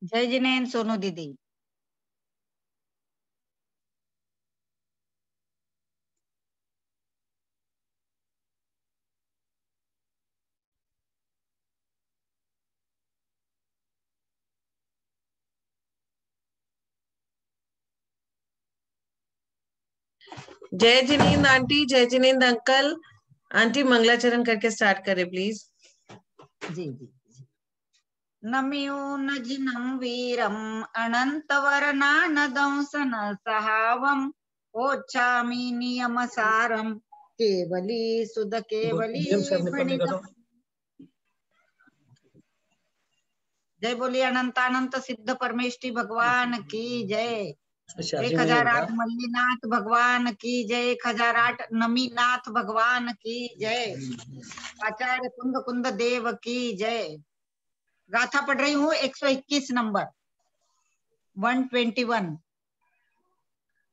जय जिनेन्द्र सोनू दीदी। जय जिनेन्द्र आंटी, जय जिनेन्द्र अंकल। आंटी मंगलाचरण करके स्टार्ट करे प्लीज। जी जी। नमियो न जिनं वीरम अनंत वरनानदंसन सहावम ओच्छामि नियमसारम केवली सुध केवली फणित। जय बोलिए अनंतानंत सिद्ध परमेष्टि भगवान की जय। 1008 मल्लीनाथ भगवान की जय। 1008 नमीनाथ भगवान की जय। आचार्य कुंद कुंद देव की जय। गाथा पढ़ रही हूँ 121 नंबर 121।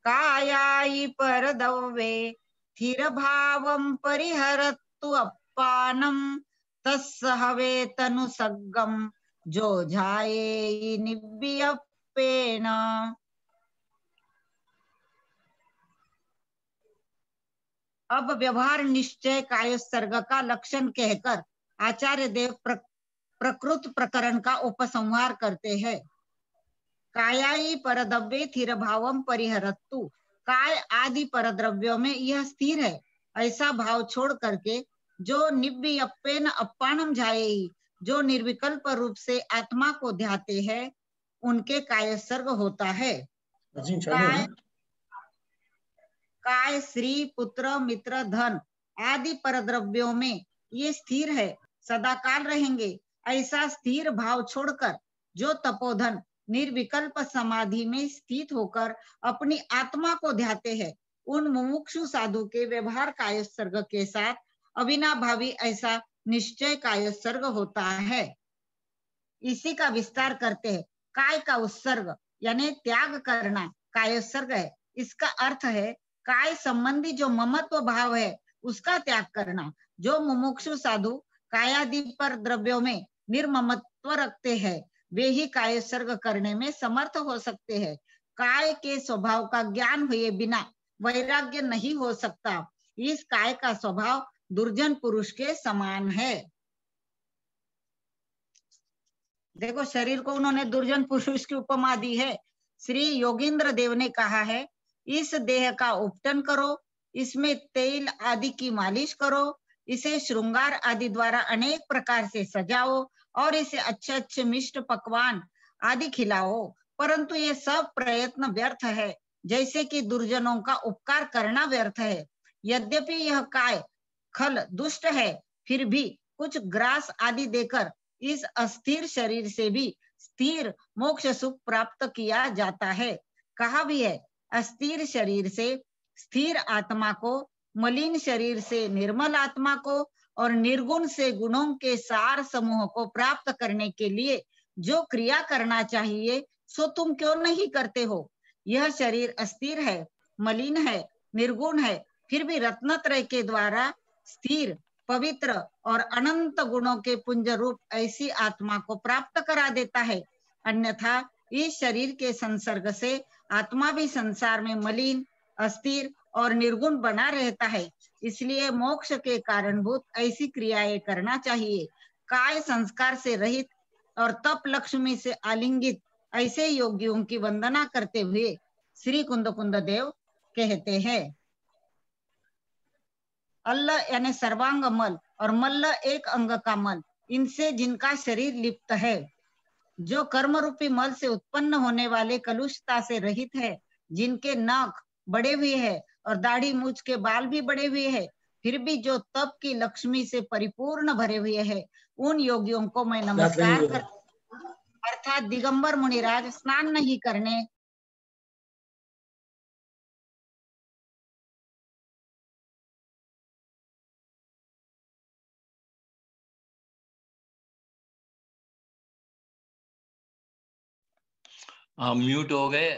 कायायि परदव्ये स्थिर भावं परिहरतु अप्पानं तस्सहवे तनुसग्गं जो जाये निव्यप्पेन। अब व्यवहार निश्चय कायसर्ग का लक्षण कहकर आचार्य देव प्रकृत प्रकरण का उपसंहार करते हैं। कायाई परद्रव्ये स्थिर भावम परिहरतु। काय आदि परद्रव्यों में यह स्थिर है ऐसा भाव छोड़ करके जो निव्यप्पेन अप्पानम जायेहि, जो निर्विकल्प रूप से आत्मा को ध्याते हैं उनके कायसर्ग होता है। काय श्री पुत्र मित्र धन आदि परद्रव्यों में ये स्थिर है सदाकाल रहेंगे ऐसा स्थिर भाव छोड़कर जो तपोधन निर्विकल्प समाधि में स्थित होकर अपनी आत्मा को ध्याते हैं उन मुमुक्षु साधु के व्यवहार कायसर्ग के साथ अविनाभावी ऐसा निश्चय कायसर्ग होता है। इसी का विस्तार करते हैं। काय का उत्सर्ग यानी त्याग करना कायसर्ग है। इसका अर्थ है काय संबंधी जो ममत्व भाव है उसका त्याग करना। जो मुमुक्षु साधु कायादि पर द्रव्यों में निर्ममत्व रखते हैं वे ही कायसर्ग करने में समर्थ हो सकते हैं। काय के स्वभाव का ज्ञान हुए बिना वैराग्य नहीं हो सकता। इस काय का स्वभाव दुर्जन पुरुष के समान है। देखो शरीर को उन्होंने दुर्जन पुरुष की उपमा दी है। श्री योगींद्र देव ने कहा है इस देह का उपटन करो, इसमें तेल आदि की मालिश करो, इसे श्रृंगार आदि द्वारा अनेक प्रकार से सजाओ और इसे अच्छे अच्छे मिष्ट पकवान आदि खिलाओ, परंतु ये सब प्रयत्न व्यर्थ है जैसे कि दुर्जनों का उपकार करना व्यर्थ है। यद्यपि यह काय खल दुष्ट है फिर भी कुछ ग्रास आदि देकर इस अस्थिर शरीर से भी स्थिर मोक्ष सुख प्राप्त किया जाता है। कहा भी है अस्थिर शरीर से स्थिर आत्मा को, मलिन शरीर से निर्मल आत्मा को और निर्गुण से गुणों के सार समूह को प्राप्त करने के लिए जो क्रिया करना चाहिए सो तुम क्यों नहीं करते हो। यह शरीर अस्थिर है, मलिन है, निर्गुण है, फिर भी रत्नत्रय के द्वारा स्थिर, पवित्र और अनंत गुणों के पुंज रूप ऐसी आत्मा को प्राप्त करा देता है। अन्यथा इस शरीर के संसर्ग से आत्मा भी संसार में मलिन, अस्थिर और निर्गुण बना रहता है। इसलिए मोक्ष के कारणभूत ऐसी क्रियाएं करना चाहिए। काय संस्कार से रहित और तप लक्ष्मी से आलिंगित ऐसे योगियों की वंदना करते हुए श्री कुंद कुंद देव कहते हैं अल्ल यानी सर्वांग मल और मल्ल एक अंग का मल, इनसे जिनका शरीर लिप्त है, जो कर्म रूपी मल से उत्पन्न होने वाले कलुषता से रहित है, जिनके नख बड़े हुए हैं और दाढ़ी मूछ के बाल भी बड़े हुए हैं, फिर भी जो तप की लक्ष्मी से परिपूर्ण भरे हुए हैं, उन योगियों को मैं नमस्कार कर अर्थात दिगंबर मुनिराज स्नान नहीं करने म्यूट हो गए,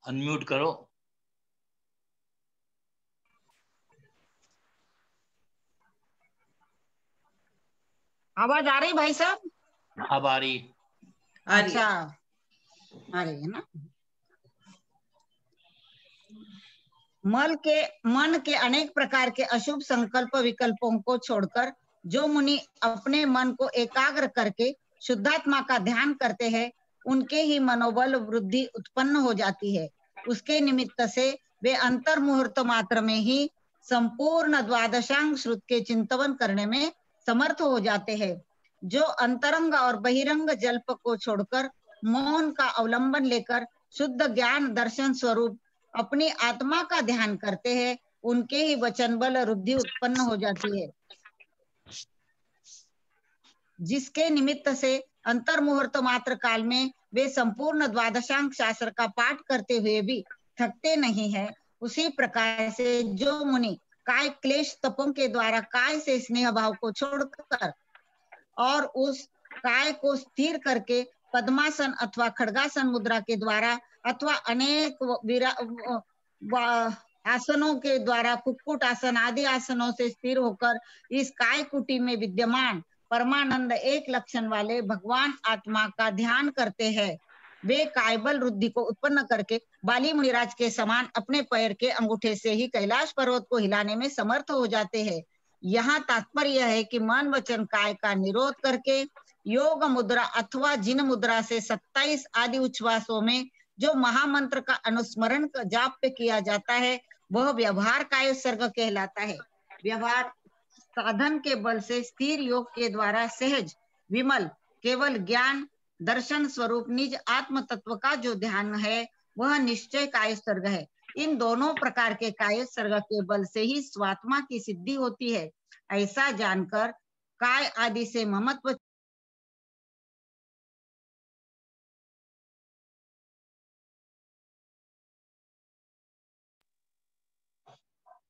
अनम्यूट करो। आवाज आ रही भाई साहब? अब आ रही। अच्छा आ रही है ना। मन के अनेक प्रकार के अशुभ संकल्प विकल्पों को छोड़कर जो मुनि अपने मन को एकाग्र करके शुद्धात्मा का ध्यान करते हैं, उनके ही मनोबल वृद्धि उत्पन्न हो जाती है। उसके निमित्त से वे अंतर मुहूर्त मात्र में ही संपूर्ण द्वादशांग श्रुत के चिंतन करने में समर्थ हो जाते हैं। जो अंतरंग और बहिरंग जल्प को छोड़कर मौन का अवलंबन लेकर शुद्ध ज्ञान दर्शन स्वरूप अपनी आत्मा का ध्यान करते हैं, उनके ही वचन बल रुद्धि उत्पन्न हो जाती है, जिसके निमित्त से अंतर मुहूर्त मात्र काल में वे संपूर्ण द्वादशांग शास्त्र का पाठ करते हुए भी थकते नहीं है। उसी प्रकार से जो मुनि काय क्लेश तपों के द्वारा काय से स्नेह भाव को छोड़कर और उस काय को स्थिर करके पद्मासन अथवा खड्गासन मुद्रा के द्वारा अथवा अनेक आसनों के द्वारा कुक्कुट आसन आदि आसनों से स्थिर होकर इस काय कुटी में विद्यमान परमानंद एक लक्षण वाले भगवान आत्मा का ध्यान करते हैं, वे कायबल रुद्धि को उत्पन्न करके बाली मुनिराज के समान अपने पैर के अंगूठे से ही कैलाश पर्वत को हिलाने में समर्थ हो जाते हैं। यहाँ तात्पर्य है कि मन वचन काय का निरोध करके योग मुद्रा अथवा जिन मुद्रा से 27 आदि उच्छ्वासों में जो महामंत्र का अनुस्मरण जाप पे किया जाता है, वह व्यवहार काय सर्ग कहलाता है। व्यवहार साधन के बल से स्थिर योग के द्वारा सहज विमल केवल ज्ञान दर्शन स्वरूप निज आत्म तत्व का जो ध्यान है, वह निश्चय काय सर्ग है। इन दोनों प्रकार के काय सर्ग के बल से ही स्वात्मा की सिद्धि होती है। ऐसा जानकर काय आदि से ममत्व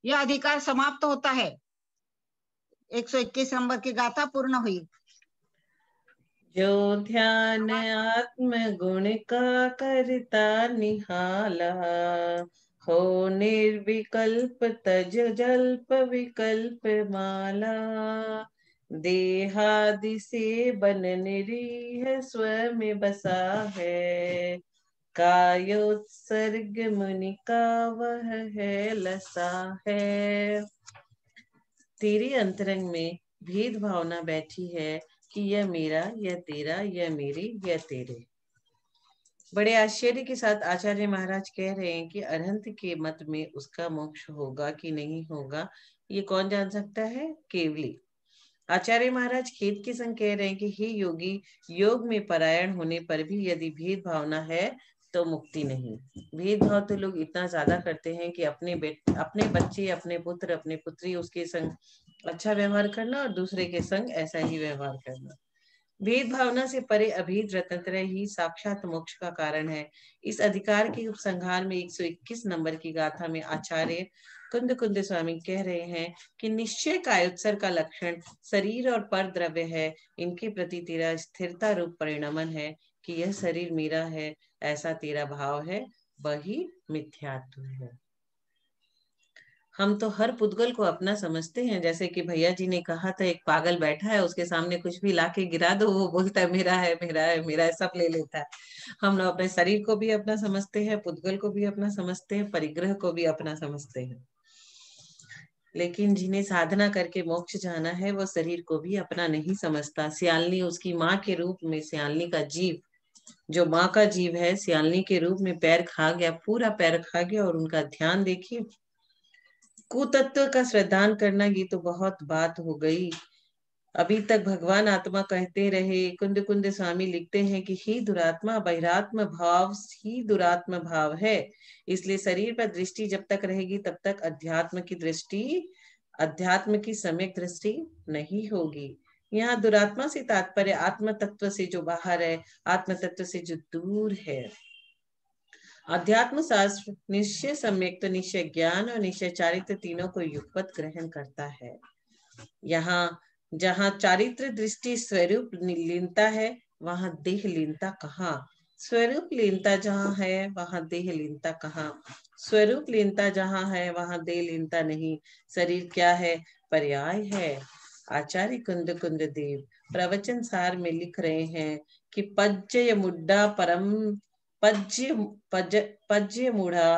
यह अधिकार समाप्त होता है। 121 नंबर की गाथा पूर्ण हुई। जो ध्यान आत्म गुण का करता निहाला, हो निर्विकल्प तज जल्प विकल्प माला, देहादि से बन निरीह स्वयं बसा है, कायोत्सर्ग मुनि का वह है लसा है। तेरे अंतरंग में भेद भावना बैठी है कि यह मेरा, यह तेरा, यह मेरे, यह तेरे। बड़े आश्चर्य के साथ आचार्य महाराज कह रहे हैं कि अरहंत के मत में उसका मोक्ष होगा कि नहीं होगा, ये कौन जान सकता है? केवली। आचार्य महाराज खेद के संग कह रहे हैं कि हे योगी, योग में परायण होने पर भी यदि भेद भावना है तो मुक्ति नहीं। भेदभाव तो लोग इतना ज्यादा करते हैं कि अपने बच्चे, अपने पुत्र, अपने पुत्री, उसके संग अच्छा व्यवहार करना और दूसरे के संग ऐसा ही व्यवहार करना। भेद भावना से परे अभेद रतंत्र ही साक्षात मोक्ष का कारण है। इस अधिकार के उपसंहार में 121 नंबर की गाथा में आचार्य कुंद स्वामी कह रहे हैं कि निश्चय कायोत्सर्ग का लक्षण शरीर और पर द्रव्य है। इनके प्रति तेरा स्थिरता रूप परिणमन है कि यह शरीर मेरा है, ऐसा तेरा भाव है, वही मिथ्यात्व है। हम तो हर पुद्गल को अपना समझते हैं। जैसे कि भैया जी ने कहा था, एक पागल बैठा है, उसके सामने कुछ भी लाके गिरा दो, वो बोलता है मेरा है, मेरा है, मेरा है, सब ले लेता है। हम लोग अपने शरीर को भी अपना समझते हैं, पुद्गल को भी अपना समझते हैं, परिग्रह को भी अपना समझते हैं। लेकिन जिन्हें साधना करके मोक्ष जाना है, वो शरीर को भी अपना नहीं समझता। सियालनी उसकी माँ के रूप में, सियालनी का जीव जो माँ का जीव है, सियालनी के रूप में पैर खा गया, पूरा पैर खा गया। और उनका ध्यान देखिए, कुतत्व का श्रद्धान करना, ये तो बहुत बात हो गई। अभी तक भगवान आत्मा कहते रहे। कुंद स्वामी लिखते हैं कि ही दुरात्मा, बहिरात्म भाव ही दुरात्म भाव है। इसलिए शरीर पर दृष्टि जब तक रहेगी तब तक अध्यात्म की सम्यक दृष्टि नहीं होगी। यहाँ दुरात्मा से तात्पर्य आत्म तत्व से जो बाहर है, आत्म तत्व से जो दूर है। अध्यात्म शास्त्र निश्चय सम्यक्त, निश्चय ज्ञान और निश्चय चारित्र तीनों को युगपत ग्रहण करता है। यहाँ जहाँ चारित्र दृष्टि स्वरूप लीनता है, वहां देह लीनता कहाँ? स्वरूप लीनता जहाँ है, वहां देह लीनता कहाँ? स्वरूप लीनता जहाँ है, वहां देह लीनता नहीं। शरीर क्या है? पर्याय है। आचार्य कुंद देव प्रवचन सार में लिख रहे हैं कि पज्जय मुड्डा पज्य मूढ़ा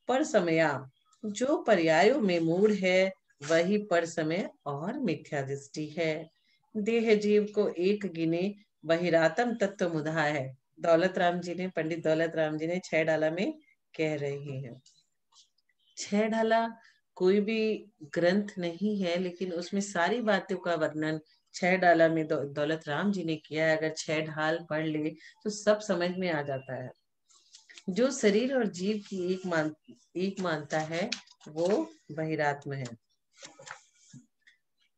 पर समया, जो पर्यायों में मूढ़ है वही पर समय और मिथ्या दृष्टि है। देह जीव को एक गिने बहिरातम तत्व मुधा है। दौलत राम जी ने, पंडित दौलत राम जी ने 6 डाला में कह रहे हैं। 6 डाला कोई भी ग्रंथ नहीं है, लेकिन उसमें सारी बातों का वर्णन 6 डाला में दौलत राम जी ने किया है। अगर 6 ढाल पढ़ ले तो सब समझ में आ जाता है। जो शरीर और जीव की एक मानता है वो बहिरात्म है।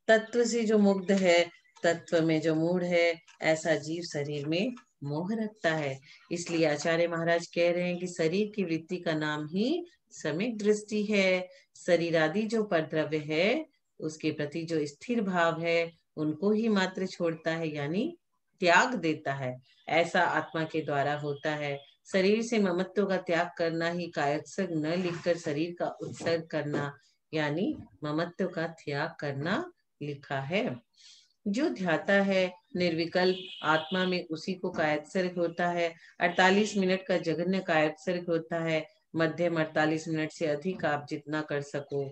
तत्व से जो मुग्ध है, तत्व में जो मूढ़ है, ऐसा जीव शरीर में मोह रखता है। इसलिए आचार्य महाराज कह रहे हैं कि शरीर की वृत्ति का नाम ही समिक दृष्टि है। शरीर आदि जो परद्रव्य है, उसके प्रति जो स्थिर भाव है, उनको ही मात्र छोड़ता है, यानी त्याग देता है। ऐसा आत्मा के द्वारा होता है। शरीर से ममत्व का त्याग करना ही कायत्सर्ग न लिखकर शरीर का उत्सर्ग करना, यानी ममत्व का त्याग करना लिखा है। जो ध्याता है निर्विकल्प आत्मा में, उसी को कायत्सर्ग होता है। 48 मिनट का जघन्य कायत्सर्ग होता है। मध्यम 48 मिनट से अधिक आप जितना कर सको।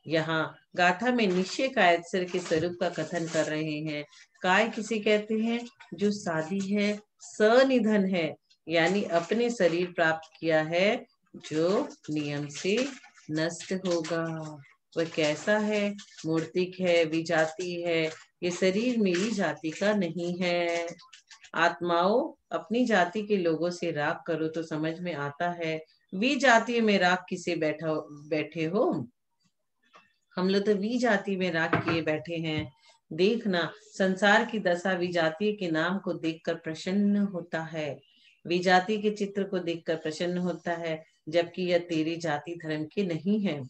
यहाँ गाथा में निश्चय कायत्सर्ग के स्वरूप का कथन कर रहे हैं। काय किसे कहते हैं? जो साधी है, सनिधन है, यानी अपने शरीर प्राप्त किया है जो नियम से नष्ट होगा। वह कैसा है? मूर्तिक है, विजाति है। ये शरीर मेरी जाति का नहीं है। आत्माओं, अपनी जाति के लोगों से राग करो तो समझ में आता है। विजाति में राग किसे बैठे हो? हम लोग तो विजाति में राग किए बैठे हैं। देखना, संसार की दशा विजाति के नाम को देखकर प्रसन्न होता है, विजाति के चित्र को देखकर प्रसन्न होता है, जबकि यह तेरी जाति धर्म की नहीं है।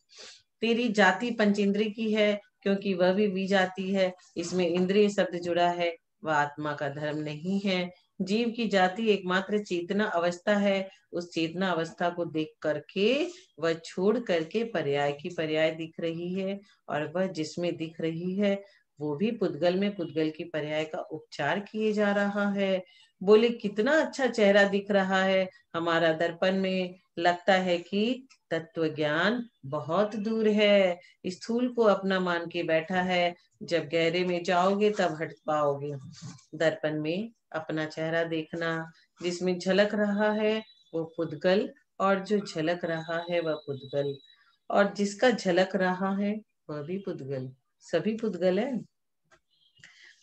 तेरी जाति पंचेंद्रिय की है, क्योंकि वह भी विजाति है। इसमें इंद्रिय शब्द जुड़ा है, वह आत्मा का धर्म नहीं है। जीव की जाति एकमात्र चेतना अवस्था है। उस चेतना अवस्था को देख करके वह छोड़ करके पर्याय की पर्याय दिख रही है, और वह जिसमें दिख रही है वो भी पुद्गल में पुद्गल की पर्याय का उपचार किए जा रहा है। बोले कितना अच्छा चेहरा दिख रहा है हमारा दर्पण में, लगता है कि तत्व ज्ञान बहुत दूर है। स्थूल को अपना मान के बैठा है, जब गहरे में जाओगे तब हट पाओगे। दर्पण में अपना चेहरा देखना, जिसमें झलक रहा है वो पुद्गल, और जो झलक रहा है वह पुद्गल, और जिसका झलक रहा है वह भी पुद्गल। सभी पुद्गल है।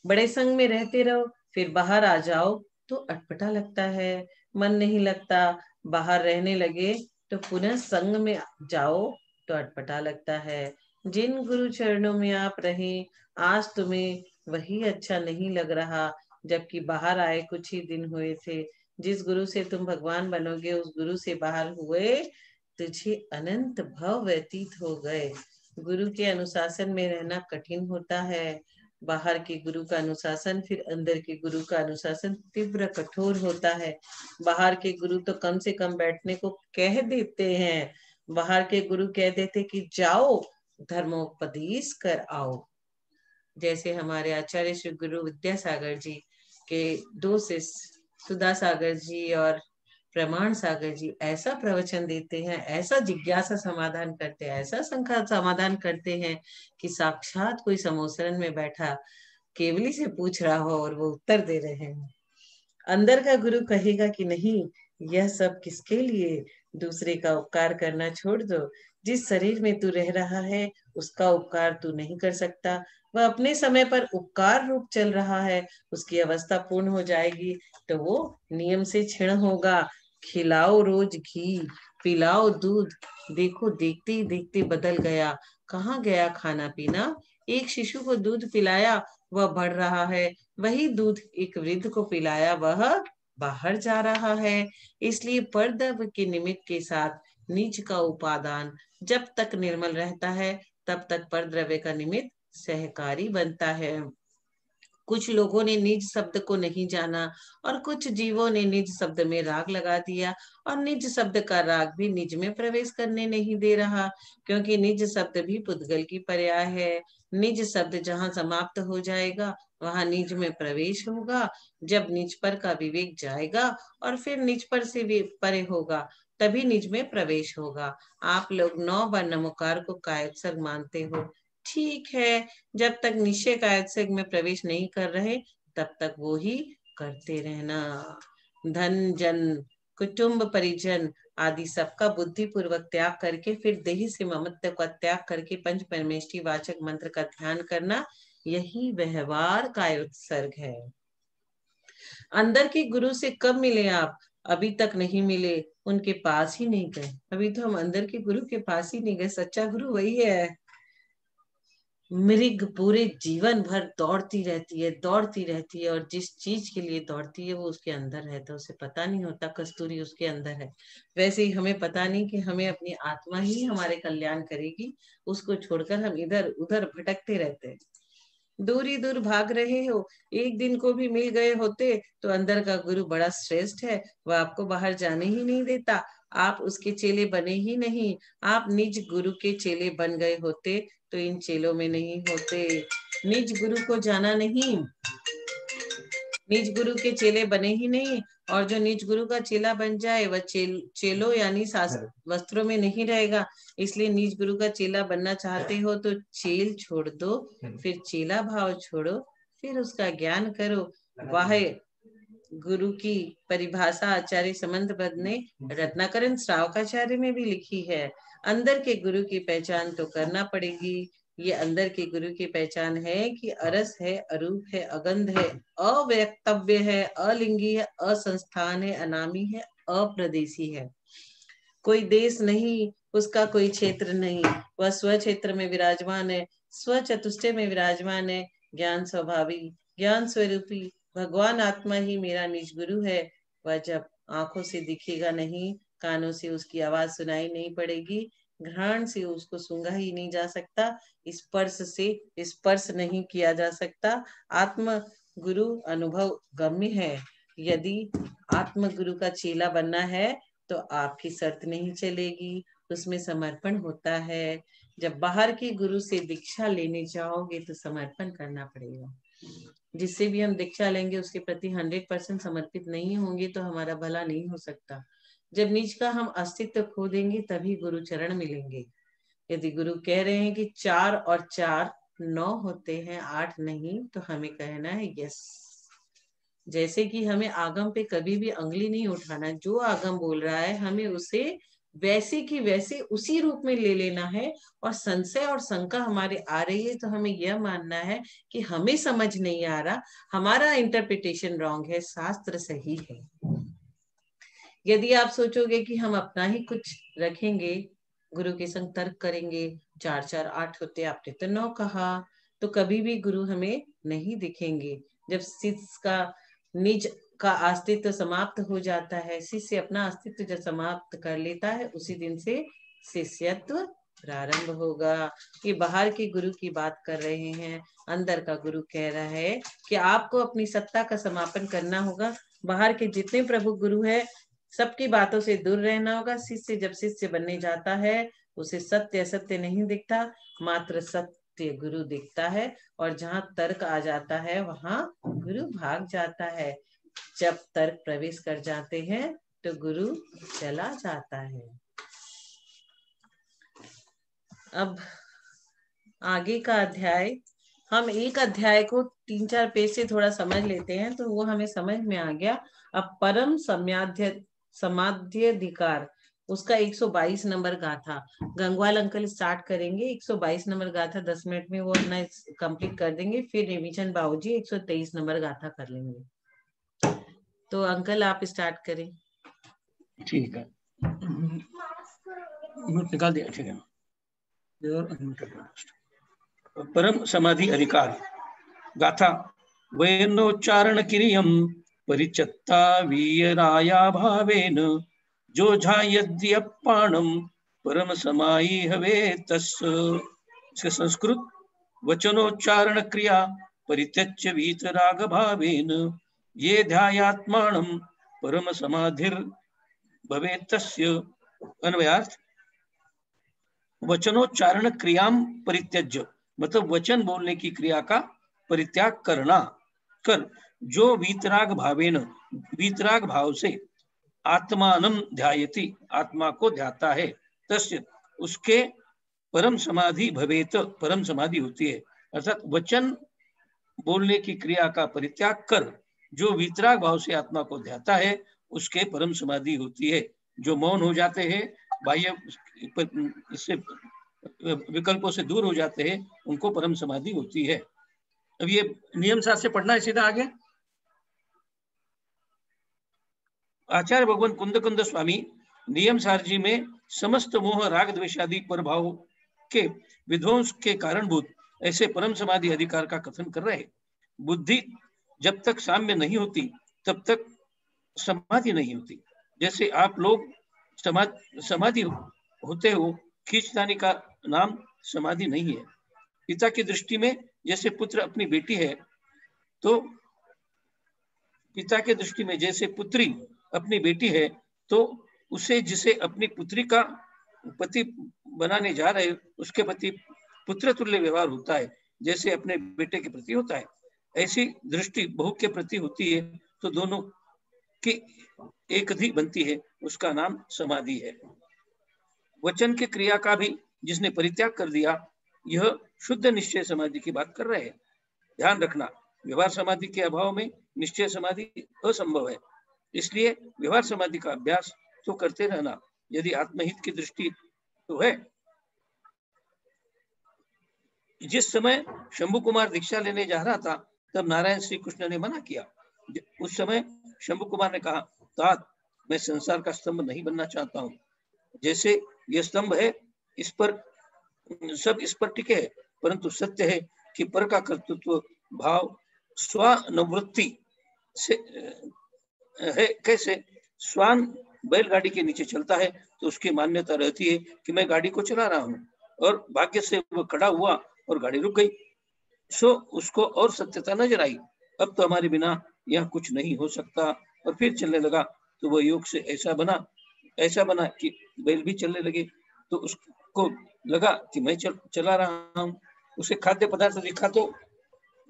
बड़े संग में रहते रहो, फिर बाहर आ जाओ तो अटपटा लगता है, मन नहीं लगता। बाहर रहने लगे तो पुनः संग में जाओ तो अटपटा लगता है। जिन गुरु चरणों में आप रहे, आज तुम्हें वही अच्छा नहीं लग रहा, जबकि बाहर आए कुछ ही दिन हुए थे। जिस गुरु से तुम भगवान बनोगे, उस गुरु से बाहर हुए तुझे अनंत भव व्यतीत हो गए। गुरु के अनुशासन में रहना कठिन होता है। बाहर के गुरु का अनुशासन, फिर अंदर के गुरु का अनुशासन तीव्र कठोर होता है। बाहर के गुरु तो कम से कम बैठने को कह देते हैं। बाहर के गुरु कह देते कि जाओ धर्मोपदेश कर आओ। जैसे हमारे आचार्य श्री गुरु विद्यासागर जी के 2 शिष्य सुधा सागर जी और प्रमाण सागर जी ऐसा प्रवचन देते हैं, ऐसा जिज्ञासा समाधान करते हैं, ऐसा शंका समाधान करते हैं कि साक्षात कोई समोसरन में बैठा केवली से पूछ रहा हो और वो उत्तर दे रहे हैं। अंदर का गुरु कहेगा कि नहीं, यह सब किसके लिए? दूसरे का उपकार करना छोड़ दो। जिस शरीर में तू रह रहा है उसका उपकार तू नहीं कर सकता। वह अपने समय पर उपकार रूप चल रहा है, उसकी अवस्था पूर्ण हो जाएगी तो वो नियम से क्षीण होगा। खिलाओ रोज घी, पिलाओ दूध, देखो देखते ही देखते बदल गया। कहाँ गया खाना पीना? एक शिशु को दूध पिलाया, वह बढ़ रहा है। वही दूध एक वृद्ध को पिलाया, वह बाहर जा रहा है। इसलिए परद्रव्य के निमित्त के साथ नीच का उपादान जब तक निर्मल रहता है, तब तक परद्रव्य का निमित्त सहकारी बनता है। कुछ लोगों ने निज शब्द को नहीं जाना और कुछ जीवों ने निज शब्द में राग लगा दिया, और निज शब्द का राग भी निज में प्रवेश करने नहीं दे रहा, क्योंकि निज शब्द भी पुद्गल की पर्याय है। निज शब्द जहाँ समाप्त हो जाएगा वहां निज में प्रवेश होगा। जब निज पर का विवेक जाएगा और फिर निज पर से भी परे होगा, तभी निज में प्रवेश होगा। आप लोग 9 बार नमोकार को कायत्सर्ग मानते हो, ठीक है। जब तक निश्चय कायत्सर्ग में प्रवेश नहीं कर रहे तब तक वो ही करते रहना। धन जन कुटुंब परिजन आदि सबका बुद्धि पूर्वक त्याग करके फिर देही से ममत्व का त्याग करके पंच परमेष्टि वाचक मंत्र का ध्यान करना, यही व्यवहार कायोत्सर्ग है। अंदर के गुरु से कब मिले आप? अभी तक नहीं मिले, उनके पास ही नहीं गए। अभी तो हम अंदर के गुरु के पास ही नहीं गए। सच्चा गुरु वही है। मृग पूरे जीवन भर दौड़ती रहती है और जिस चीज के लिए दौड़ती है वो उसके अंदर है, तो उसे पता नहीं होता कस्तूरी उसके अंदर है। वैसे ही हमें पता नहीं कि हमें अपनी आत्मा ही हमारे कल्याण करेगी, उसको छोड़कर हम इधर उधर भटकते रहते हैं। दूरी दूर भाग रहे हो, एक दिन को भी मिल गए होते तो अंदर का गुरु बड़ा श्रेष्ठ है, वह आपको बाहर जाने ही नहीं देता। आप उसके चेले बने ही नहीं। आप निज गुरु के चेले बन गए होते तो इन चेलों में नहीं होते। निज गुरु को जाना नहीं, निज गुरु के चेले बने ही नहीं, और जो निज गुरु का चेला बन जाए वह चेलों यानी वस्त्रों में नहीं रहेगा। इसलिए निज गुरु का चेला बनना चाहते हो तो चेल छोड़ दो, फिर चेला भाव छोड़ो, फिर उसका ज्ञान करो। वाह गुरु की परिभाषा आचार्य समंतपद ने रत्नाकरण श्रावकाचार्य में भी लिखी है। अंदर के गुरु की पहचान तो करना पड़ेगी। ये अंदर के गुरु की पहचान है कि अरस है, अरूप है, अगंध है, अव्यक्तव्य है, अलिंगी है, असंस्थान है, अनामी है, अप्रदेशी है। कोई देश नहीं, उसका कोई क्षेत्र नहीं, वह स्व क्षेत्र में विराजमान है, स्व चतुष्टय में विराजमान है। ज्ञान स्वभावी, ज्ञान स्वरूपी भगवान आत्मा ही मेरा निज गुरु है। वह जब आंखों से दिखेगा नहीं, कानों से उसकी आवाज सुनाई नहीं पड़ेगी, घ्राण से उसको सूंघा ही नहीं जा सकता, स्पर्श से स्पर्श नहीं किया जा सकता। आत्म गुरु अनुभव गम्य है। यदि आत्म गुरु का चेला बनना है तो आपकी शर्त नहीं चलेगी, उसमें समर्पण होता है। जब बाहर के गुरु से दीक्षा लेने जाओगे तो समर्पण करना पड़ेगा। जिससे भी हम दीक्षा लेंगे उसके प्रति 100% समर्पित नहीं होंगे तो हमारा भला नहीं हो सकता। जब निज का हम अस्तित्व खो देंगे तभी गुरु चरण मिलेंगे। यदि गुरु कह रहे हैं कि 4 और 4 9 होते हैं, 8 नहीं, तो हमें कहना है यस। जैसे कि हमें आगम पे कभी भी अंगली नहीं उठाना, जो आगम बोल रहा है हमें उसे वैसे की वैसे उसी रूप में ले लेना है। और संशय और शंका हमारे आ रही है तो हमें यह मानना है कि हमें समझ नहीं आ रहा, हमारा इंटरप्रिटेशन रॉन्ग है, शास्त्र सही है। यदि आप सोचोगे कि हम अपना ही कुछ रखेंगे, गुरु के संग तर्क करेंगे, 4 4 8 होते, आपने तो 9 कहा, तो कभी भी गुरु हमें नहीं दिखेंगे। जब शिष्य का निज का अस्तित्व समाप्त हो जाता है, शिष्य अपना अस्तित्व जब समाप्त कर लेता है, उसी दिन से शिष्यत्व प्रारंभ होगा। ये बाहर के गुरु की बात कर रहे हैं, अंदर का गुरु कह रहा है कि आपको अपनी सत्ता का समापन करना होगा। बाहर के जितने प्रभु गुरु है सबकी बातों से दूर रहना होगा। शिष्य जब शिष्य बनने जाता है उसे सत्य असत्य नहीं दिखता, मात्र सत्य गुरु दिखता है, और जहाँ तर्क आ जाता है वहां गुरु भाग जाता है। जब तर्क प्रवेश कर जाते हैं तो गुरु चला जाता है। अब आगे का अध्याय, हम एक अध्याय को 3-4 पेज से थोड़ा समझ लेते हैं तो वो हमें समझ में आ गया। अब परम समाध्यधिकार, उसका 122 नंबर गाथा गंगवाल अंकल स्टार्ट करेंगे। 122 नंबर गाथा 10 मिनट में वो अपना कंप्लीट कर देंगे। फिर रिविजन बाबूजी 123 नंबर गाथा कर लेंगे। तो अंकल आप स्टार्ट करें। ठीक है, निकाल दिया, ठीक है। परम समाधि अधिकार गाथा। वयनोच्चारण किरियम परिचत्ता वीयराया भावेन जो झायद्यपाणम परम समाई हवे तस्। इसके संस्कृत: वचनोच्चारण क्रिया परित्यज्य वीतराग भावेन ये ध्यायात्मानं परम समाधिर भवेत् तस्य। अन्वयार्थ, वचनोच्चारण क्रियाम परित्यज्य मतलब वचन बोलने की क्रिया का परित्याग करना कर जो वीतराग भावेन वीतराग भाव से आत्मानं ध्यायति आत्मा को ध्याता है तस्य उसके परम समाधि भवेत परम समाधि होती है। अर्थात वचन बोलने की क्रिया का परित्याग कर जो वीतराग भाव से आत्मा को ध्याता है उसके परम समाधि होती है। जो मौन हो जाते हैं, बाह्य इससे विकल्पों से दूर हो जाते हैं, उनको परम समाधि होती है। अब ये नियम सार से पढ़ना है सीधा आगे। आचार्य भगवान कुंद स्वामी नियम सार जी में समस्त मोह राग द्वेषादि पर भाव के विध्वंस के कारणभूत ऐसे परम समाधि अधिकार का कथन कर रहे हैं। बुद्धि जब तक साम्य नहीं होती तब तक समाधि नहीं होती। जैसे आप लोग समाधि होते हो, खींचतानी का नाम समाधि नहीं है। पिता की दृष्टि में जैसे पुत्र अपनी बेटी है, तो पिता के दृष्टि में जैसे पुत्री अपनी बेटी है, तो उसे जिसे अपनी पुत्री का पति बनाने जा रहे उसके प्रति पुत्र तुल्य व्यवहार होता है, जैसे अपने बेटे के प्रति होता है। ऐसी दृष्टि बहू के प्रति होती है तो दोनों की एकधि बनती है, उसका नाम समाधि है। वचन की क्रिया का भी जिसने परित्याग कर दिया, यह शुद्ध निश्चय समाधि की बात कर रहे हैं। ध्यान रखना, व्यवहार समाधि के अभाव में निश्चय समाधि असंभव है। इसलिए व्यवहार समाधि का अभ्यास तो करते रहना। यदि आत्महित की दृष्टि तो है। जिस समय शंभु कुमार दीक्षा लेने जा रहा था तब नारायण श्री कृष्ण ने मना किया। उस समय शंभु कुमार ने कहा, तात मैं संसार का स्तंभ नहीं बनना चाहता हूँ। जैसे यह स्तंभ है, इस पर सब इस पर टिके है, परंतु सत्य है कि पर का कर्तृत्व भाव स्वानुवृत्ति से है। कैसे? स्वान बैलगाड़ी के नीचे चलता है तो उसकी मान्यता रहती है कि मैं गाड़ी को चला रहा हूँ, और भाग्य से वो खड़ा हुआ और गाड़ी रुक गई, सो उसको और सत्यता नजर आई। अब तो हमारे बिना यहाँ कुछ नहीं हो सकता, और फिर चलने लगा तो वो योग से ऐसा बना कि बैल भी चलने लगे। तो उसको लगा कि मैं चला रहा हूँ। उसे खाद्य पदार्थ दिखा तो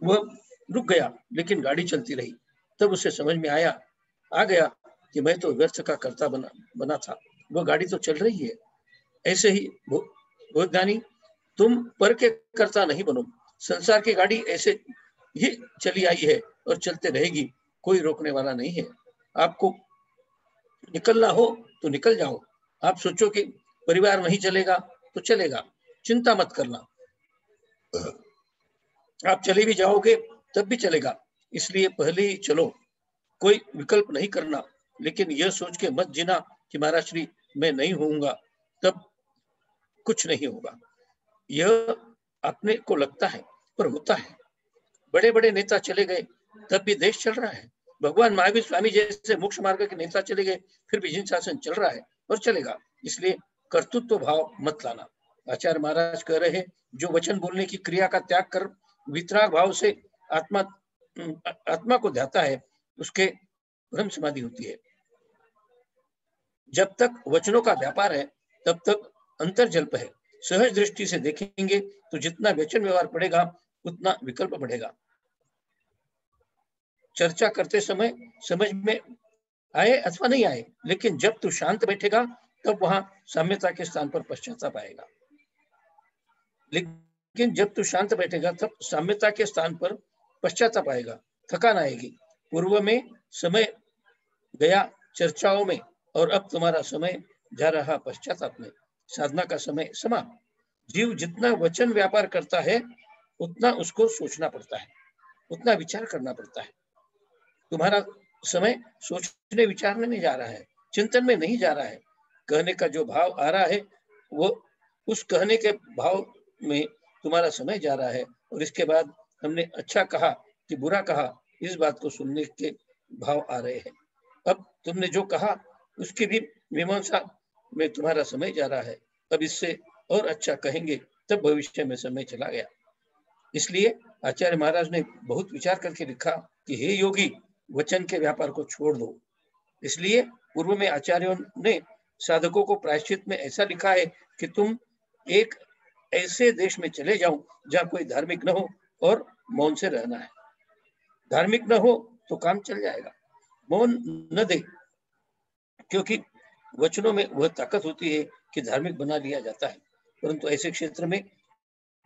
वह रुक गया, लेकिन गाड़ी चलती रही। तब उसे समझ में आ गया कि मैं तो व्यर्थ का कर्ता बना था, वो गाड़ी तो चल रही है। ऐसे ही भोज्ञानी, तुम पर के कर्ता नहीं बनो। संसार की गाड़ी ऐसे ही चली आई है और चलते रहेगी, कोई रोकने वाला नहीं है। आपको निकलना हो तो निकल जाओ। आप सोचो कि परिवार नहीं चलेगा तो चलेगा, चिंता मत करना। आप चले भी जाओगे तब भी चलेगा, इसलिए पहले ही चलो। कोई विकल्प नहीं करना, लेकिन यह सोच के मत जीना कि महाराज श्री मैं नहीं होऊंगा, तब कुछ नहीं होगा। यह अपने को लगता है पर होता है। बड़े बड़े नेता चले गए तब भी देश चल रहा है। भगवान महावीर स्वामी जैसे मोक्ष मार्ग के नेता चले गए, फिर भी जिन शासन चल रहा है और चलेगा। इसलिए कर्तृत्व भाव मत लाना। आचार्य महाराज कह रहे हैं, जो वचन बोलने की क्रिया का त्याग कर वितराग भाव से आत्मा को ध्याता है, उसके ब्रह्म समाधि होती है। जब तक वचनों का व्यापार है तब तक अंतर्जल्प है। सहज दृष्टि से देखेंगे तो जितना वचन व्यवहार बढ़ेगा उतना विकल्प बढ़ेगा। चर्चा करते समय समझ में आए अथवा नहीं आए, लेकिन जब तू शांत बैठेगा तब वहां साम्यता के स्थान पर पश्चाताप आएगा। लेकिन जब तू शांत बैठेगा तब साम्यता के स्थान पर पश्चाताप आएगा, थकान आएगी। पूर्व में समय गया चर्चाओं में, और अब तुम्हारा समय जा रहा पश्चाताप में। साधना का समय समाप्त। जीव जितना वचन व्यापार करता है उतना उसको सोचना पड़ता है, उतना विचार करना पड़ता है। तुम्हारा समय सोचने विचारने में जा रहा है, चिंतन में नहीं जा रहा है। कहने का जो भाव आ रहा है वो उस कहने के भाव में तुम्हारा समय जा रहा है, और इसके बाद हमने अच्छा कहा कि बुरा कहा, इस बात को सुनने के भाव आ रहे हैं। अब तुमने जो कहा उसकी भी मीमांसा में तुम्हारा समय जा रहा है। अब इससे और अच्छा कहेंगे तब भविष्य में समय चला गया। इसलिए आचार्य महाराज ने बहुत विचार करके लिखा कि हे योगी, वचन के व्यापार को छोड़ दो। इसलिए पूर्व में आचार्यों ने साधकों को प्रायश्चित में ऐसा लिखा है कि तुम एक ऐसे देश में चले जाओ जहाँ कोई धार्मिक न हो और मौन से रहना है। धार्मिक न हो तो काम चल जाएगा, मौन न दे, क्योंकि वचनों में वह ताकत होती है कि धार्मिक बना लिया जाता है, परंतु ऐसे क्षेत्र में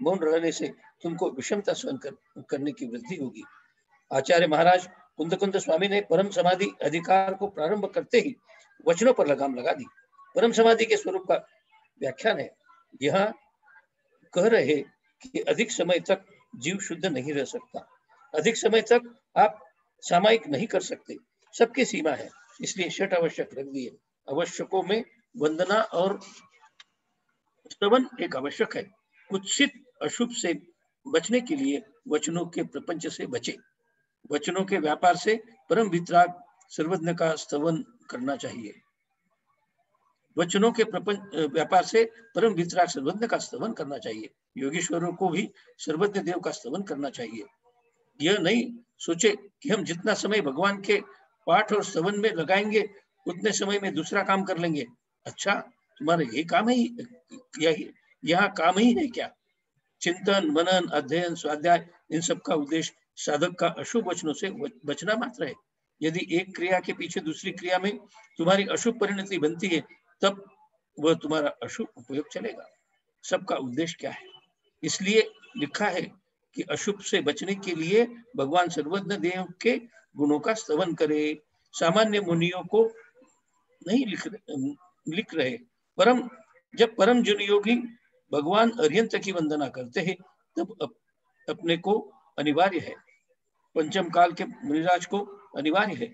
मौन रहने से तुमको विषमता सहन करने की वृद्धि होगी। आचार्य महाराज कुंद स्वामी ने परम समाधि अधिकार को प्रारंभ करते ही वचनों पर लगाम लगा दी। परम समाधि के स्वरूप का व्याख्यान है। यहाँ कह रहे कि अधिक समय तक जीव शुद्ध नहीं रह सकता, अधिक समय तक आप सामायिक नहीं कर सकते, सबकी सीमा है, इसलिए षट आवश्यक रख दिए। आवश्यकों में वंदना और स्तवन एक आवश्यक है। कुत्सित अशुभ से बचने के लिए वचनों के प्रपंच से बचे, वचनों के व्यापार से परम वितराग सर्वज्ञ का स्तवन करना चाहिए। वचनों के व्यापार से परम वितराग सर्वज्ञ का स्तवन करना चाहिए। योगीश्वरों को भी सर्वज्ञ देव का स्तवन करना चाहिए। यह नहीं सोचे कि हम जितना समय भगवान के पाठ और स्तवन में लगाएंगे उतने समय में दूसरा काम कर लेंगे। अच्छा, तुम्हारा यही काम है, यही यहाँ काम ही है क्या? चिंतन, मनन, अध्ययन, स्वाध्याय, इन सब का उद्देश्य साधक का अशुभ वचनों से बचना मात्र है। यदि एक क्रिया के पीछे दूसरी क्रिया में तुम्हारी अशुभ परिणति बनती है, तब वह तुम्हारा अशुभ उपयोग चलेगा। सबका उद्देश्य क्या है? इसलिए लिखा है कि अशुभ से बचने के लिए भगवान सर्वज्ञ देव के गुणों का स्तवन करे। सामान्य मुनियों को नहीं लिख रहे। जब परम जन योगी भगवान अर्यंत की वंदना करते हैं, तब अपने को अनिवार्य है, पंचम काल के मुनिराज को अनिवार्य है,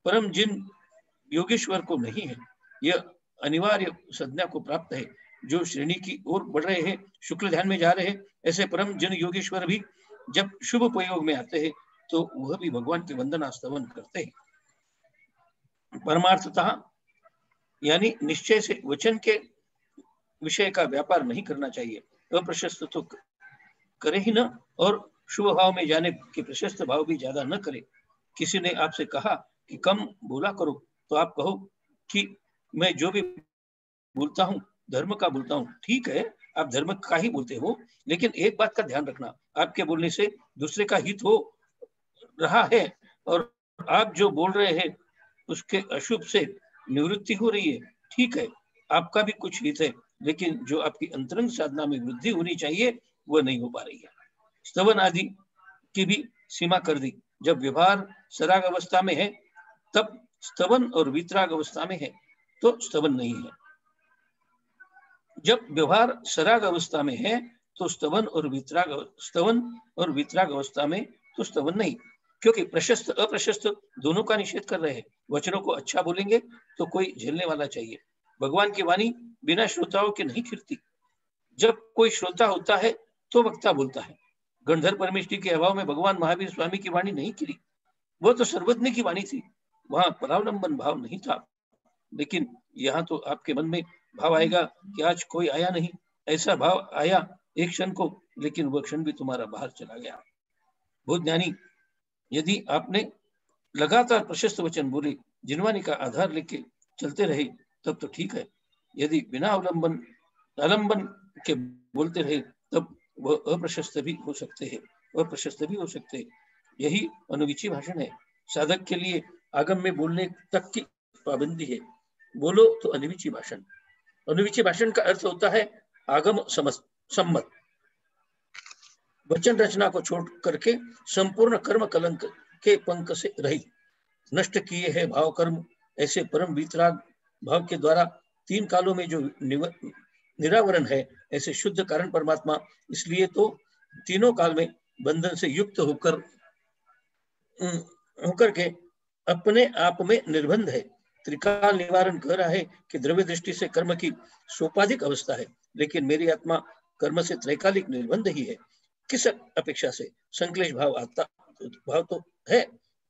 परम जिन योगेश्वर को नहीं है। यह अनिवार्य संज्ञा को प्राप्त है। जो श्रेणी की ओर बढ़ रहे हैं, शुक्ल ध्यान में जा रहे हैं, ऐसे परम जन योगेश्वर भी जब शुभ उपयोग में आते हैं तो वह भी भगवान की वंदना स्तवन करते हैं। परमार्थतः यानी निश्चय से वचन के विषय का व्यापार नहीं करना चाहिए। अप्रशस्त तो करे ही न, और शुभ भाव में जाने के प्रशस्त भाव भी ज्यादा न करे। किसी ने आपसे कहा कि कम बोला करो, तो आप कहो कि मैं जो भी बोलता हूँ धर्म का बोलता हूँ। ठीक है, आप धर्म का ही बोलते हो, लेकिन एक बात का ध्यान रखना, आपके बोलने से दूसरे का हित हो रहा है और आप जो बोल रहे हैं उसके अशुभ से निवृत्ति हो रही है। ठीक है, आपका भी कुछ हित है, लेकिन जो आपकी अंतरंग साधना में वृद्धि होनी चाहिए वह नहीं हो पा रही है। स्तवन आदि की भी सीमा कर दी। जब व्यवहार सराग अवस्था में है तब स्तवन, और वितराग अवस्था में है तो स्तवन नहीं है। जब व्यवहार सराग अवस्था में है तो स्तवन और वितराग अवस्था में तो स्तवन नहीं, क्योंकि प्रशस्त अप्रशस्त दोनों का निषेध कर रहे हैं। वचनों को अच्छा बोलेंगे तो कोई झेलने वाला चाहिए। भगवान की वाणी बिना श्रोताओं के नहीं खिलती। जब कोई श्रोता होता है तो वक्ता बोलता है। गणधर परमेष्टि के अभाव में भगवान महावीर स्वामी की वाणी नहीं खिली, वो तो सर्वज्ञ की वाणी थी, वहां परावलंबन भाव नहीं था। लेकिन यहाँ तो आपके मन में भाव आएगा कि आज कोई आया नहीं, ऐसा भाव आया एक क्षण को, लेकिन वह क्षण भी तुम्हारा बाहर चला गया। बहुत ज्ञानी, यदि आपने लगातार प्रशस्त वचन बोले, जिनवानी का आधार लेके चलते रहे, तब तो ठीक है। यदि बिना आलंबन के बोलते रहे तब वह अप्रशस्त भी हो सकते हैं। यही अनुविची भाषण है। साधक के लिए आगम में बोलने तक की पाबंदी है। बोलो तो अनुविची भाषण। अनुविची भाषण का अर्थ होता है आगम सम्मत। वचन रचना को छोड़ करके संपूर्ण कर्म कलंक के पंख से रहित, नष्ट किए हैं भाव कर्म, ऐसे परम वितराग भाव के द्वारा तीन कालों में जो निरावरण है, ऐसे शुद्ध कारण परमात्मा इसलिए तो तीनों काल में बंधन से युक्त होकर के अपने आप में निर्बंध है। त्रिकाल निवारण कह रहा है कि द्रव्य दृष्टि से कर्म की सोपाधिक अवस्था है, लेकिन मेरी आत्मा कर्म से त्रैकालिक निर्बंध ही है। किस अपेक्षा से? संक्लेश भाव तो है,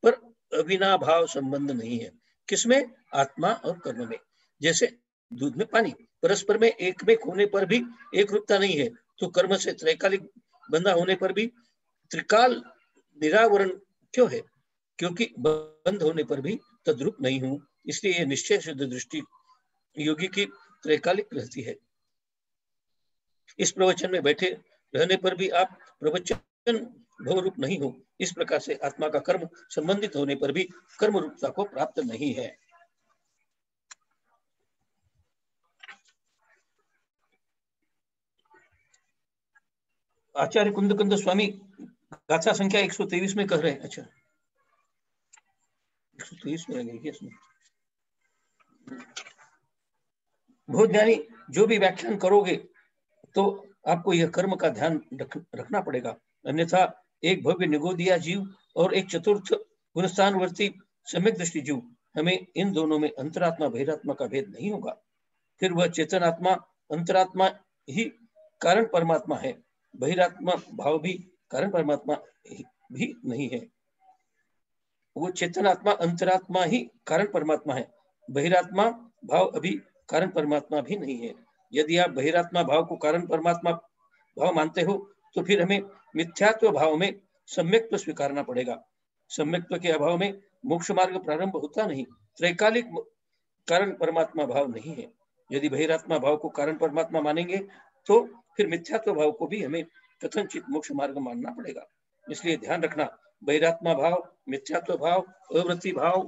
पर अविनाभाव संबंध नहीं है। किसमें? आत्मा और कर्म में। जैसे दूध में पानी, परस्पर में एक में होने पर भी एक रूपता नहीं है, तो कर्म से त्रैकालिक बंधा होने पर भी त्रिकाल निरावरण क्यों है? क्योंकि बंद होने पर भी तद्रूप नहीं हूं, इसलिए यह निश्चय शुद्ध दृष्टि योगी की त्रैकालिक रहती है। इस प्रवचन में बैठे रहने पर भी आप प्रवचन भवरूप नहीं हो। इस प्रकार से आत्मा का कर्म संबंधित होने पर भी कर्म रूपता को प्राप्त नहीं है। आचार्य कुंदकंद स्वामी गाथा संख्या 123 में कह रहे हैं। अच्छा 123 में है इसमें। बहुत ज्ञानी जो भी व्याख्यान करोगे तो आपको यह कर्म का ध्यान रखना पड़ेगा, अन्यथा एक भव्य निगोदिया जीव और एक चतुर्थ पुनस्थानवर्ती सम्यक दृष्टि जीव, हमें इन दोनों में अंतरात्मा बहिरात्मा का भेद नहीं होगा। फिर वह चेतन आत्मा अंतरात्मा ही कारण परमात्मा है, बहिरात्मा भाव भी कारण परमात्मा भी नहीं है। वो चेतन आत्मा अंतरात्मा ही कारण परमात्मा है, बहिरात्मा भाव अभी कारण परमात्मा भी नहीं है। यदि आप बहिरात्मा भाव को कारण परमात्मा भाव मानते हो तो फिर हमें मिथ्यात्व भाव में सम्यक्त्व स्वीकारना पड़ेगा। सम्यक्त्व के अभाव में मोक्ष मार्ग प्रारंभ होता नहीं। त्रैकालिक कारण परमात्मा भाव नहीं है। यदि बहिरात्मा भाव को कारण परमात्मा मानेंगे तो फिर मिथ्यात्व भाव को भी हमें कथनचित मोक्ष मार्ग मानना पड़ेगा। इसलिए ध्यान रखना, बहिरात्मा भाव, मिथ्यात्व भाव, अवृत्ति भाव,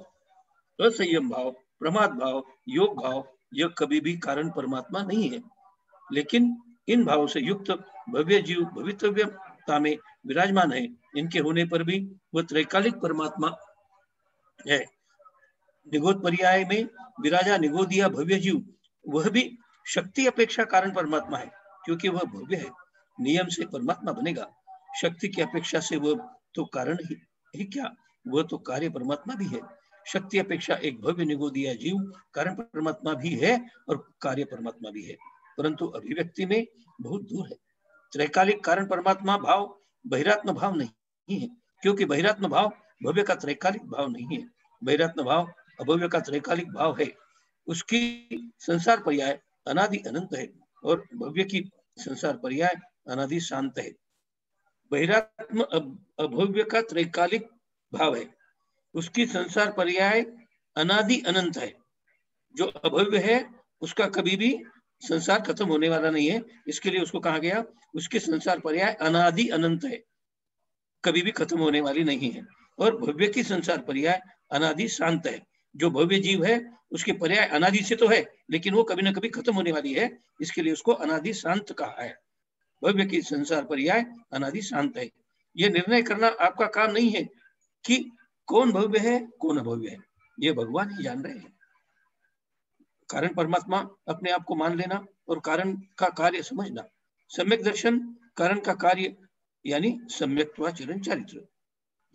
असंयम भाव, प्रमाद भाव, योग भाव, यह कभी भी कारण परमात्मा नहीं है। लेकिन इन भावों से युक्त भव्य जीव भवितव्यता में विराजमान है। इनके होने पर भी वह त्रैकालिक परमात्मा है। निगोद पर्याय में विराजा निगोदिया भव्य जीव, वह भी शक्ति अपेक्षा कारण परमात्मा है, क्योंकि वह भव्य है। नियम से परमात्मा बनेगा, शक्ति की अपेक्षा से वह तो कारण ही क्या, वह तो कार्य परमात्मा भी है। शक्ति अपेक्षा एक भव्य निगोदिया जीव कारण परमात्मा भी है और कार्य परमात्मा भी है, परंतु अभिव्यक्ति में बहुत दूर है। त्रैकालिक कारण परमात्मा भाव बहिरात्म भाव नहीं है, क्योंकि बहिरात्म भाव भव्य का त्रैकालिक भाव नहीं है। बहिरात्म भाव अभव्य का त्रैकालिक भाव है। उसकी संसार पर्याय अनादि अनंत है और भव्य की संसार पर्याय अनादि शांत है। बहिरात्म अभव्य का त्रैकालिक भाव है, उसकी संसार पर्याय अनादि अनंत है। जो अभव्य है उसका कभी भी संसार खत्म होने वाला नहीं है, इसके लिए उसको कहा गया उसकी संसार पर्याय अनादि अनंत है, कभी भी खत्म होने वाली नहीं है। और भव्य की संसार पर्याय अनादि शांत है। जो भव्य जीव है उसके पर्याय अनादि से तो है, लेकिन वो कभी ना कभी खत्म होने वाली है, इसके लिए उसको अनादि शांत कहा है। भव्य की संसार पर्याय अनादि शांत है। यह निर्णय करना आपका काम नहीं है कि कौन भव्य है कौन अभव्य है, ये भगवान ही जान रहे हैं। कारण परमात्मा अपने आप को मान लेना और कारण का कार्य समझना। सम्यक दर्शन कारण का कार्य यानी सम्यक्त्वाचरण चारित्र।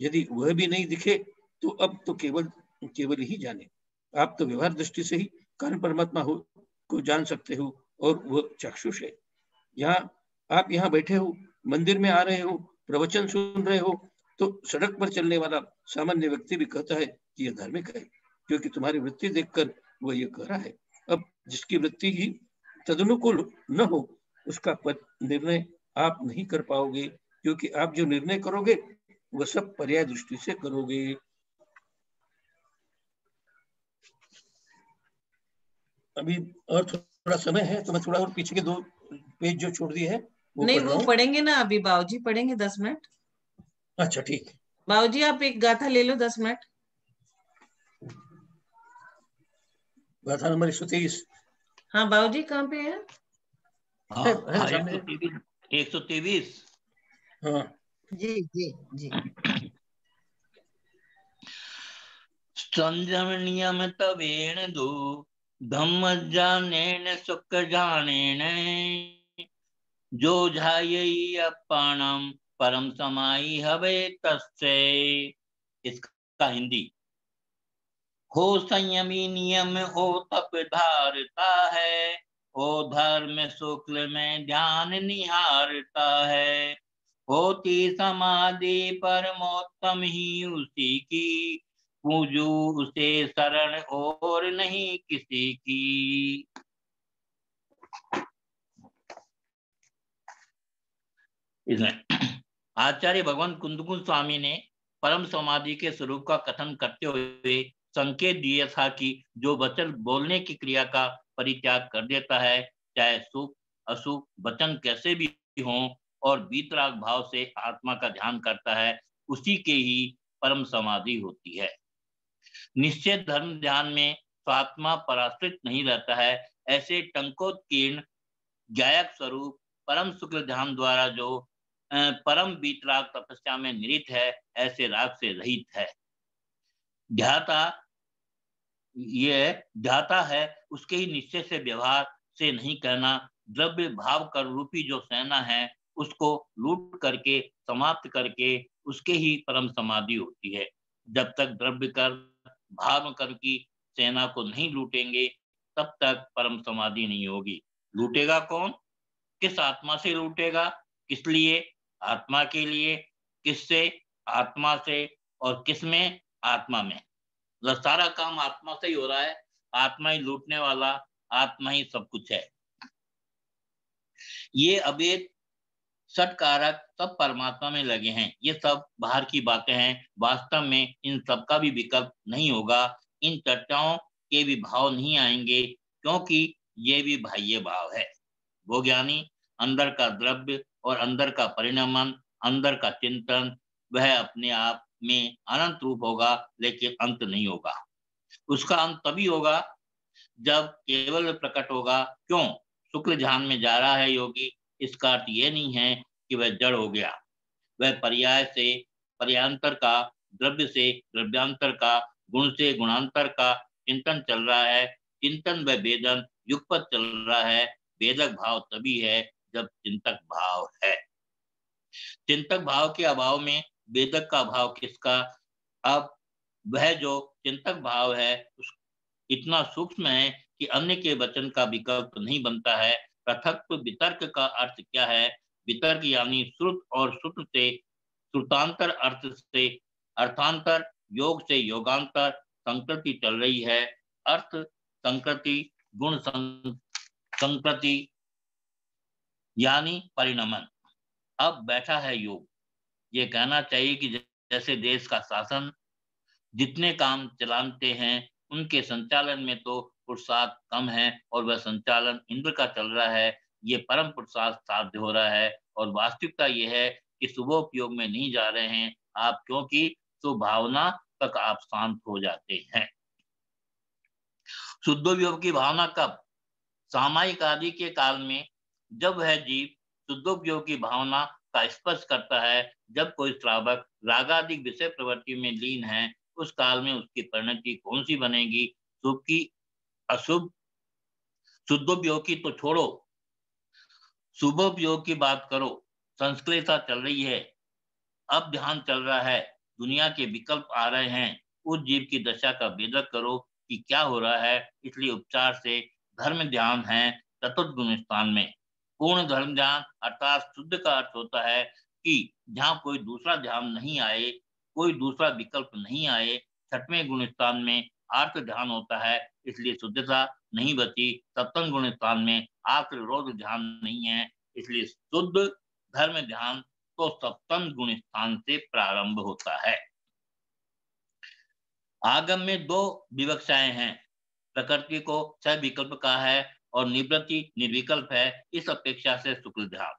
यदि वह भी नहीं दिखे तो अब तो केवल ही जाने। आप तो व्यवहार दृष्टि से ही कारण परमात्मा को जान सकते हो और वह चक्षुष है। आप यहाँ बैठे हो, मंदिर में आ रहे हो, प्रवचन सुन रहे हो, तो सड़क पर चलने वाला सामान्य व्यक्ति भी कहता है कि यह धार्मिक है, क्योंकि तुम्हारी वृत्ति देखकर वह यह कह रहा है। अब जिसकी वृत्ति ही तदनुकूल न हो उसका निर्णय आप नहीं कर पाओगे, क्योंकि आप जो निर्णय करोगे वह सब पर्याय दृष्टि से करोगे। अभी और थोड़ा समय है तो मैं थोड़ा और पीछे के 2 पेज जो छोड़ दिए हैं वो नहीं, पढ़ रहा वो हूं। पढ़ेंगे ना, अभी बाबूजी पढ़ेंगे 10 मिनट। अच्छा ठीक है बाबूजी आप एक गाथा ले लो 10 मिनट। गाथा नंबर 123। हाँ बाबूजी कहाँ पे है? हाँ, सामने 123। हाँ जी जी जी। संयम नियम तवेण दो धम्म जानेन सुख जानेन जो झायई अपाणम परम समाई हवे तस्से। इसका हिंदी, हो संयमी नियम हो तप धारता है, हो धर्म शुक्ल में ध्यान निहारता है, होती समाधि परमोत्तम ही उसी की, पूजू उसे शरण और नहीं किसी की। इसमें आचार्य भगवान कुंदकुंज स्वामी ने परम समाधि के स्वरूप का कथन करते हुए संकेत दिया था कि जो वचन बोलने की क्रिया का परित्याग कर देता है, चाहे शुभ अशुभ वचन कैसे भी हों, और वीतराग भाव से आत्मा का ध्यान करता है, उसी के ही परम समाधि होती है। निश्चय धर्म ध्यान में स्वात्मा पराश्रित नहीं रहता है। ऐसे टंकोत्कीर्ण ज्ञायक स्वरूप परम शुक्ल ध्यान द्वारा जो परम वीतराग तपस्या में निरत है, ऐसे राग से रहित है। ध्याता ये ध्याता है, उसके ही निश्चय से व्यवहार से नहीं कहना। द्रव्य भाव कर रूपी जो सेना है, उसको लूट करके समाप्त करके उसके ही परम समाधि होती है। जब तक द्रव्य कर भाव कर की सेना को नहीं लूटेंगे, तब तक परम समाधि नहीं होगी। लूटेगा कौन? किस आत्मा से लूटेगा? किस लिए? आत्मा के लिए। किससे? आत्मा से। और किस में? आत्मा में। सारा काम आत्मा से ही हो रहा है। आत्मा ही लूटने वाला, आत्मा ही सब कुछ है। ये अभेद सट कारक सब परमात्मा में लगे हैं। ये सब बाहर की बातें हैं। वास्तव में इन सब का भी विकल्प नहीं होगा। इन चर्चाओं के भी भाव नहीं आएंगे, क्योंकि ये भी बाह्य भाव है। वो ज्ञानी अंदर का द्रव्य और अंदर का परिणमन, अंदर का चिंतन, वह अपने आप में अनंत रूप होगा, लेकिन अंत नहीं होगा। उसका अंत तभी होगा जब केवल प्रकट होगा। क्यों? शुक्ल ध्यान में जा रहा है योगी, इसका अर्थ यह नहीं है कि वह जड़ हो गया। वह पर्याय से पर्यांतर का, द्रव्य से द्रव्यांतर का, गुण से गुणांतर का चिंतन चल रहा है। चिंतन व वेदन युगपत चल रहा है। वेदक भाव तभी है जब चिंतक भाव है। चिंतक भाव के अभाव में वेदक का भाव किसका? अब वह जो चिंतक भाव है इतना सूक्ष्म है कि अन्य के वचन का विकल्प नहीं बनता है। पृथक्त्व वितर्क का अर्थ क्या है? वितर्क यानी श्रुत और श्रुत से श्रुतांतर, अर्थ से अर्थांतर, योग से योगांतर संकृति चल रही है। अर्थ संकृति, गुण संकृति यानी परिणमन। अब बैठा है योग। ये कहना चाहिए कि जैसे देश का शासन जितने काम चलाते हैं, उनके संचालन में तो पुरुषार्थ कम है और वह संचालन इंद्र का चल रहा है। ये परम पुरुषार्थ साध्य हो रहा है। और वास्तविकता यह है कि शुभोपयोग में नहीं जा रहे हैं आप, क्योंकि सुभावना तक आप शांत हो जाते हैं। शुद्धोपयोग की भावना कब? सामायिक आदि के काल में, जब वह जीव शुद्धोपयोग की भावना का स्पर्श करता है। जब कोई श्रावक रागादिक विषय प्रवृत्ति में लीन है, उस काल में उसकी परिणति कौन सी बनेगी? शुभ की अशुभ? शुद्धोपयोग की तो छोड़ो, शुभोपयोग की बात करो। संस्कृता चल रही है, अब ध्यान चल रहा है, दुनिया के विकल्प आ रहे हैं। उस जीव की दशा का भेदक करो कि क्या हो रहा है। इसलिए उपचार से धर्म ध्यान है चतुर्थ गुण स्थान में। पूर्ण धर्म ध्यान अर्थात शुद्ध का अर्थ होता है कि जहाँ कोई दूसरा ध्यान नहीं आए, कोई दूसरा विकल्प नहीं आए। छठवें गुण स्थान में आर्त ध्यान होता है, इसलिए शुद्धता नहीं बची। सप्तम गुण स्थान में आर्त रोध ध्यान नहीं है, इसलिए शुद्ध धर्म ध्यान तो सप्तम गुण स्थान से प्रारंभ होता है। आगम में दो विवक्षाएं हैं। प्रकृति को सविकल्प का है और निवृत्ति निर्विकल्प है। इस अपेक्षा से शुक्ल ध्यान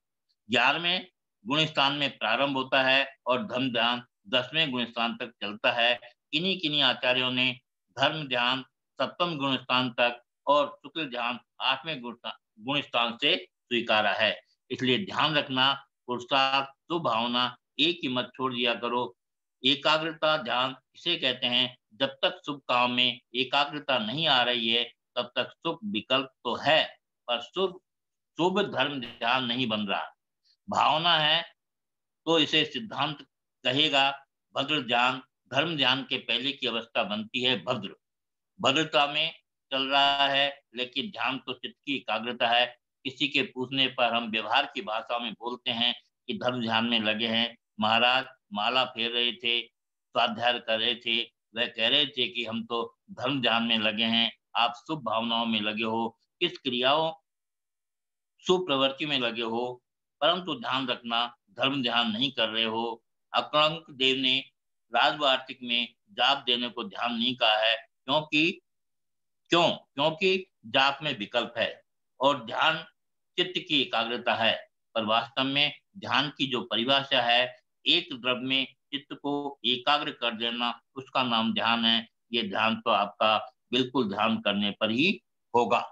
11वें गुण स्थान में प्रारंभ होता है और धर्म ध्यान 10वें गुण स्थान तक चलता है। किन्हीं आचार्यों ने धर्म ध्यान सप्तम गुण स्थान तक और शुक्ल ध्यान 8वें गुण स्थान से स्वीकारा है। इसलिए ध्यान रखना, पुरुषार्थ, सुभावना एक ही मत छोड़ दिया करो। एकाग्रता ध्यान इसे कहते हैं। जब तक शुभ काम में एकाग्रता नहीं आ रही है, तब तक शुभ विकल्प तो है, पर शुभ धर्म ध्यान नहीं बन रहा। भावना है तो इसे सिद्धांत कहेगा भद्र ध्यान। धर्म ध्यान के पहले की अवस्था बनती है भद्र। भद्रता में चल रहा है, लेकिन ध्यान तो चित्त की एकाग्रता है। किसी के पूछने पर हम व्यवहार की भाषा में बोलते हैं कि धर्म ध्यान में लगे हैं। महाराज माला फेर रहे थे, स्वाध्याय कर रहे थे, वह कह रहे थे कि हम तो धर्म ध्यान में लगे हैं। आप शुभ भावनाओं में लगे हो, किस क्रियाओं शुभ प्रवृत्ति में लगे हो? परंतु ध्यान रखना धर्म ध्यान नहीं कर रहे हो। अकलंक देव ने राजवार्तिक में जाप देने को ध्यान नहीं कहा है, क्योंकि जाप में विकल्प है और ध्यान चित्त की एकाग्रता है। पर वास्तव में ध्यान की जो परिभाषा है, एक द्रव्य में चित्त को एकाग्र कर देना, उसका नाम ध्यान है। ये ध्यान तो आपका बिल्कुल ध्यान करने पर ही होगा।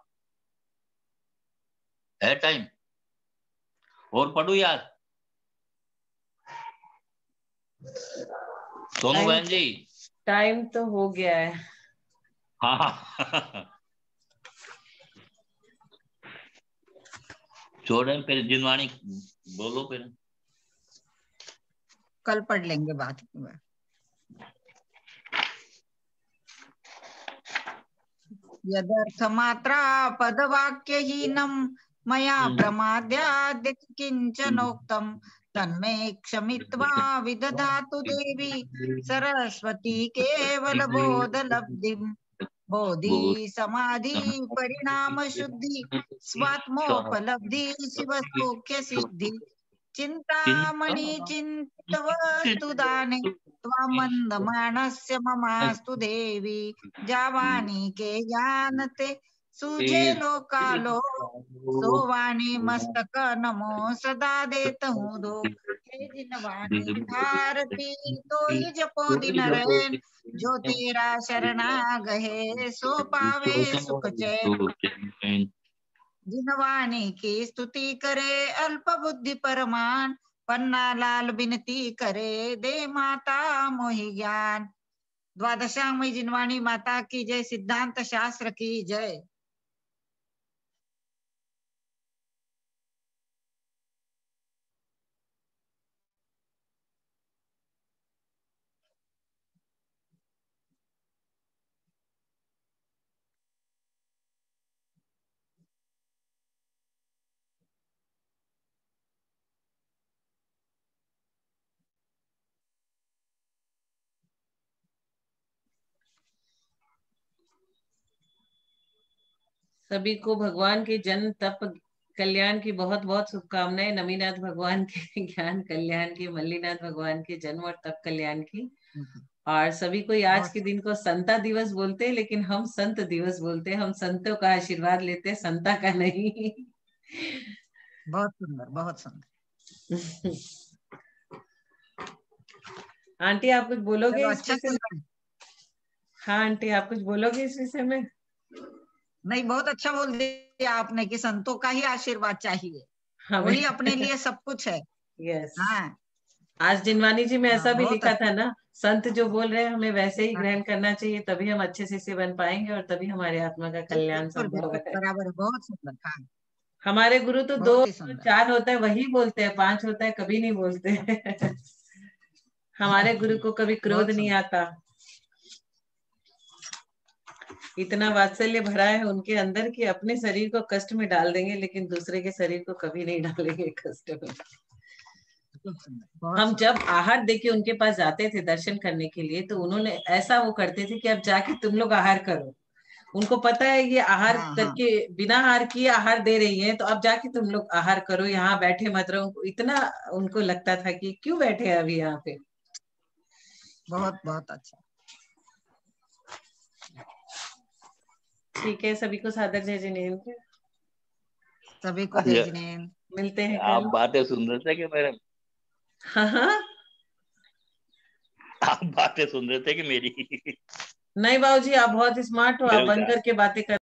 है टाइम और पढ़ू यार? सोनू बहन जी, टाइम तो हो गया है। हाँ छोड़े फिर जिनवाणी बोलो फिर। कल पढ़ लेंगे बात की बात। यदर्थमात्रा पदवाक्यहीनं मया भ्रमाद्याद्य किंचनोक्तं तन्मे क्षमित्वा विदधातु देवी सरस्वती केवल बोधलब्धिं। बोधि समाधि परिणाम शुद्धि स्वात्मोपलब्धि शिव सौख्य सिद्धि चिंतामणि चिंतवस्तु दाने त्वामन्दमानस्य ममास्तु देवी जावानी के जानते सूझे लोकालो सोवाणी मस्तक नमो सदा देत हूँ दो। हे जिनवाणी भारती तो ही जपो दिन रैन जो तेरा शरणा गहे सो पावे सुख चैन। जिनवाणी की स्तुति करे अल्प बुद्धि परमान पन्ना लाल विनती करे दे माता मोहि ज्ञान। द्वादशांगमयी जिनवाणी माता की जय। सिद्धांत शास्त्र की जय। सभी को भगवान के जन्म तप कल्याण की बहुत बहुत शुभकामनाएं। नमीनाथ भगवान के ज्ञान कल्याण की, मल्लीनाथ भगवान के जन्म और तप कल्याण की। और सभी को आज के दिन को संता दिवस बोलते हैं, लेकिन हम संत दिवस बोलते हैं। हम संतों का आशीर्वाद लेते हैं, संता का नहीं। बहुत सुंदर, बहुत सुंदर। आंटी आप कुछ बोलोगे इस अच्छा विषय में? हाँ आंटी आप कुछ बोलोगे इस विषय में? नहीं, बहुत अच्छा बोल दिया आपने कि संतों का ही आशीर्वाद चाहिए। वही अपने लिए सब कुछ है। यस। हाँ, आज जिनवानी जी में ऐसा भी बहुत लिखा था ना, संत जो बोल रहे हैं हमें वैसे ही हाँ, ग्रहण करना चाहिए, तभी हम अच्छे से बन पाएंगे और तभी हमारे आत्मा का कल्याण बिल्कुल संभव बिल्कुल है। बराबर है। बहुत सुंदर। हाँ, हमारे गुरु तो दो बहुत ही सुंदर। 4 होता है वही बोलते हैं, 5 होता है कभी नहीं बोलते। हमारे गुरु को कभी क्रोध बहुत नहीं सुंदर। आता। इतना वात्सल्य भरा है उनके अंदर कि अपने शरीर को कष्ट में डाल देंगे, लेकिन दूसरे के शरीर को कभी नहीं डालेंगे कष्ट में। हम जब आहार देके उनके पास जाते थे दर्शन करने के लिए, तो उन्होंने ऐसा वो करते थे कि अब जाके तुम लोग आहार करो। उनको पता है ये आहार करके बिना आहार किए आहार दे रही है, तो अब जाके तुम लोग आहार करो, यहाँ बैठे मत रहो। इतना उनको लगता था कि क्यों बैठे हैं अभी यहाँ पे। बहुत बहुत अच्छा। ठीक है, सभी को सादर जय जिनेंद्र। सभी को जय जिनेंद्र। मिलते हैं आप कल। बातें सुन रहे थे कि मेरे? हाँ आप बातें सुन रहे थे कि मेरी? नहीं बाबूजी, आप बहुत स्मार्ट हो, आप बन करके बातें कर